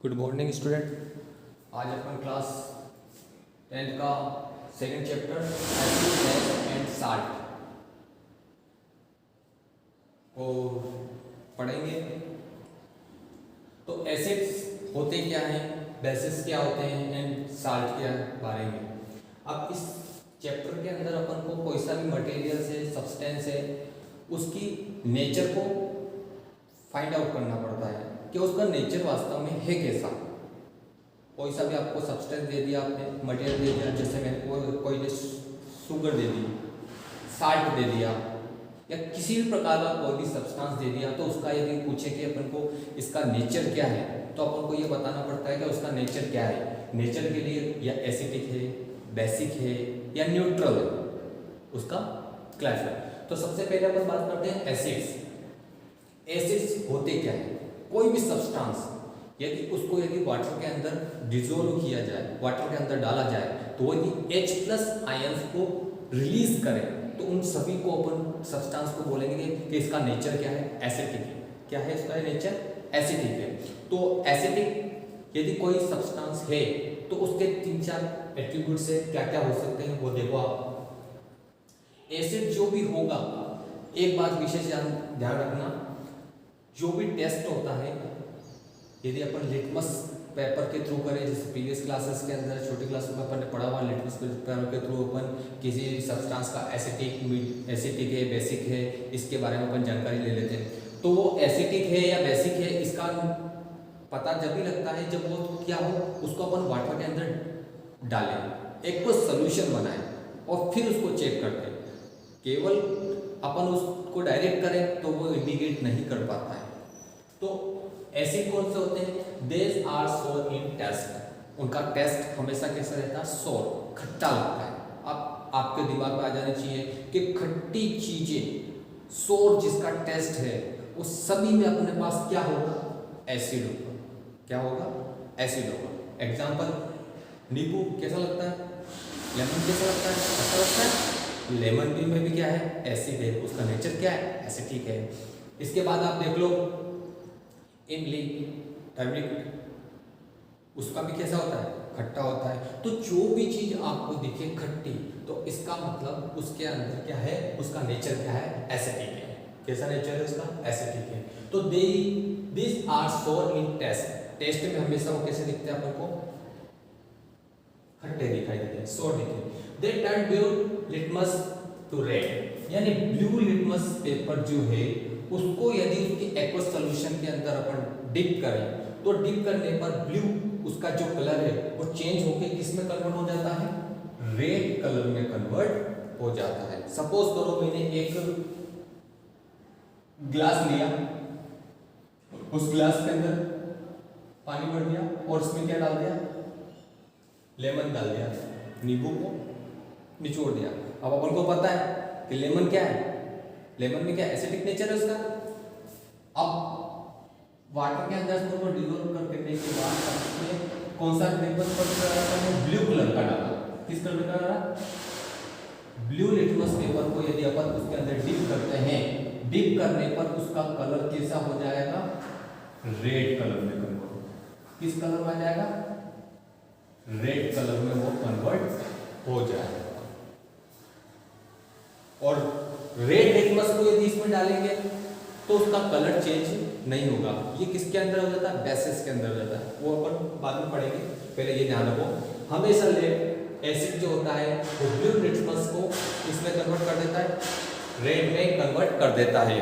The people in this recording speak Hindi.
Good morning student. आज अपन क्लास 10th का second chapter acid base and salt को पढ़ेंगे। तो एसिड्स होते क्या हैं, बेसिस क्या होते हैं एंड साल्ट के बारे में। अब इस चैप्टर के अंदर अपन को कोई सा भी मटेरियल है, सब्सटेंस है, उसकी नेचर को फाइंड आउट करना पड़ता है कि उसका नेचर वास्तव में है कैसा। कोई सा भी आपको सब्सटेंस दे दिया, आपने मटेरियल दे दिया, जैसे मैंने कोई शुगर दे दी, साल्ट दे दिया, या किसी भी प्रकार का कोई भी सब्सटेंस दे दिया, तो उसका यदि पूछे कि अपन को इसका नेचर क्या है, तो अपन को ये बताना पड़ता है कि उसका नेचर क्या है। नेचर के लिए या एसिडिक है, बेसिक है या न्यूट्रल है, उसका क्लासिफायर। तो सबसे पहले अपन बात करते हैं एसिड्स। एसिड्स होते क्या है, कोई भी सब्सटेंस यदि वाटर के अंदर डिसोल्व किया जाए, वाटर के अंदर डाला जाए, तो यदि H+ आयंस को रिलीज करे, तो उन सभी को अपन सब्सटेंस को बोलेंगे कि इसका नेचर क्या है, एसिडिक है। क्या है इसका नेचर? एसिडिक है। तो एसिडिक यदि कोई सब्सटेंस है तो उसके 3-4 एट्रीब्यूट्स है, क्या क्या हो सकते हैं वो देखो आप। एसिड जो भी होगा, एक बात विशेष ध्यान रखना, जो भी टेस्ट होता है, यदि अपन लिटमस पेपर के थ्रू करें, जैसे प्रीवियस क्लासेस के अंदर छोटी क्लास में अपन ने पढ़ा हुआ, लिटमस पेपर के थ्रू अपन किसी सब्सटेंस का एसिडिक है, बेसिक है, इसके बारे में अपन जानकारी ले लेते हैं। तो वो एसिडिक है या बेसिक है, इसका पता जब भी लगता है जब वो क्या हो, उसको अपन वाटर के अंदर डालें, एक को सोल्यूशन बनाएं और फिर उसको चेक करते हैं। केवल अपन उसको डायरेक्ट करें तो वो इंडिकेट नहीं कर पाता है। तो एसिड कौन से होते हैं? These are sour in taste. उनका टेस्ट हमेशा कैसा रहता है? सोर, खट्टा लगता है। अब आपके दिमाग में आ जाना चाहिए कि खट्टी चीजें, सोर जिसका टेस्ट है, वो सभी में अपने पास क्या होगा? एसिड होगा। क्या होगा? एसिड होगा। एग्जाम्पल, नींबू कैसा लगता है? लेमन कैसा लगता है? अच्छा लगता है। लेमन में भी क्या है? एसिड है। उसका नेचर क्या है? एसिडिक है। इसके बाद आप देख लो इमली, टर्मरिक, उसका भी कैसा होता है? खट्टा होता है। तो जो भी चीज आपको दिखे खट्टी, तो इसका मतलब उसके अंदर क्या है? उसका नेचर क्या है? एसिडिक है। कैसा नेचर है उसका? एसिडिक है। तो दिस आर सोर इन टेस्ट। टेस्ट में हमेशा वो कैसे दिखते हैं अपन को? खट्टे दिखाई देते हैं, सोर दिखते हैं। They turn blue litmus to red, यानी ब्लू लिटमस पेपर जो है, उसको यदि उसके एक्वस सॉल्यूशन के अंदर अपन डिप करें, तो डिप करने पर ब्लू उसका जो कलर है वो चेंज होके किस में कन्वर्ट हो जाता है? रेड कलर में कन्वर्ट हो जाता है। सपोज करो मैंने एक ग्लास लिया, उस ग्लास के अंदर पानी भर दिया और उसमें क्या डाल दिया? लेमन डाल दिया, नींबू को निचोड़ दिया। अब अपन को पता है कि लेमन क्या है? लेमन में क्या एसिडिक नेचर है उसका। अब वाटर के अंदर इसको डिसॉल्व करने के बाद उसमें कौन सा लिटमस पेपर है? ब्लू कलर का डाला। किस कलर का डाला? ब्लू लिटमस पेपर को यदि अपन उसके अंदर डिप करते हैं, डिप करने पर उसका कलर कैसा हो जाएगा? रेड कलर में कन्वर्ट। किस कलर में आ जाएगा? रेड कलर में वो कन्वर्ट हो जाएगा। और रेड लिटमस को यदि इसमें डालेंगे तो उसका कलर चेंज नहीं होगा। ये किसके अंदर हो जाता है? बेसिस के अंदर हो जाता है। वो अपन बाद में पढ़ेंगे, पहले ये ध्यान रखो। हमेशा एसिड जो होता है वो ब्लू लिटमस को इसमें कन्वर्ट कर देता है, रेड में कन्वर्ट कर देता है।